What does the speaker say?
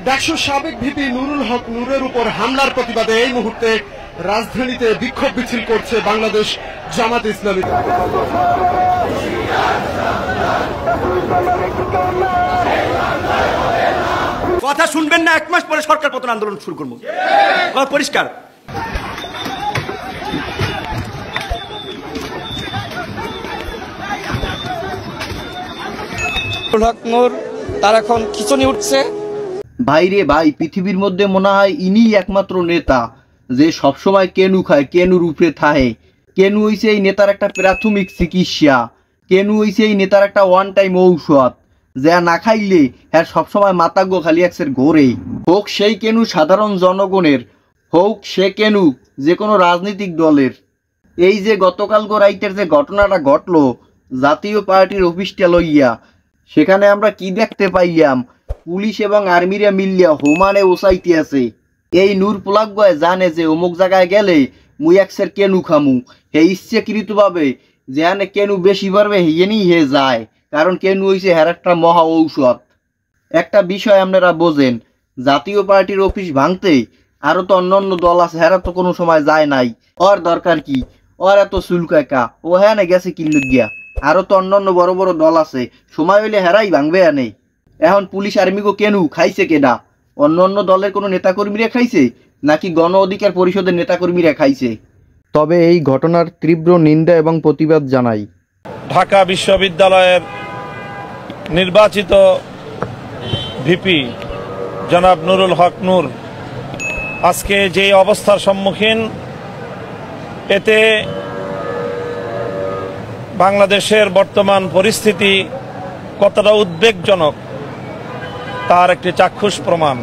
ডাকসুর সাবেক ভিপি নুরুল হক নূরের উপর হামলার প্রতিবাদে এই মুহূর্তে রাজধানীতে বিক্ষোভ মিছিল করছে বাংলাদেশ জামাত ইসলামী। কথা শুনবেন না, 1 মাস পরে সরকার পতন আন্দোলন শুরু করবো, পরিষ্কার। তার এখন খিচুনি উঠছে। ভাইরে ভাই, পৃথিবীর মধ্যে মনে হয় ইনি একমাত্র নেতা যে সবসময় কেনু খায়, কেনুর উপরে থাহে। কেনু হইছে এই নেতার একটা প্রাথমিক চিকিৎসা, কেনু হইছে এই নেতার একটা ওয়ান টাইম ঔষধ, যা না খাইলে হ্যাঁ সবসময় মাতাগ্য খালি একসের ঘোরে। হোক সেই কেনু সাধারণ জনগণের, হোক সে কেনু যে কোনো রাজনৈতিক দলের। এই যে গতকাল রাইটের যে ঘটনাটা ঘটলো জাতীয় পার্টির অফিসটা লইয়া, সেখানে আমরা কি দেখতে পাইয়াম, পুলিশ এবং আর্মিরা মিলিয়া হোমানে ওসাইতে আছে। এই নূর পোলাগয় জানে যে অমুক জায়গায় গেলে মুই একসের কেনু খামু, হে ইচ্ছাকৃত ভাবে যেখানে কেনু বেশি পারবে হেনি হে যায়, কারণ কেনু হইছে হের একটা মহা ঔষধ। একটা বিষয় আপনারা বোঝেন, জাতীয় পার্টির অফিস ভাঙতে আরো তো অন্যান্য দল আছে, হেরা তো কোনো সময় যায় নাই। ওর দরকার কি, ওর এত চুলকাকা, ও হ্যাঁ গেছে কিল্লু গিয়া, আরো তো অন্যান্য বড় বড় দল আছে, সময় হইলে হেরাই ভাঙবে আনে। এখন পুলিশ আর্মিকে কেনু খাইছে কেডা? অন্য অন্য দলের কোনো নেতাকর্মীরা খাইছে নাকি গণ অধিকার পরিষদের নেতাকর্মীরা খাইছে? তবে এই ঘটনার তীব্র নিন্দা এবং প্রতিবাদ জানাই। ঢাকা বিশ্ববিদ্যালয়ের নির্বাচিত ভিপি জনাব নুরুল হক নূর আজকে যে অবস্থার সম্মুখীন, এতে বাংলাদেশের বর্তমান পরিস্থিতি কতটা উদ্বেগজনক তার একটি চাক্ষুষ প্রমাণ।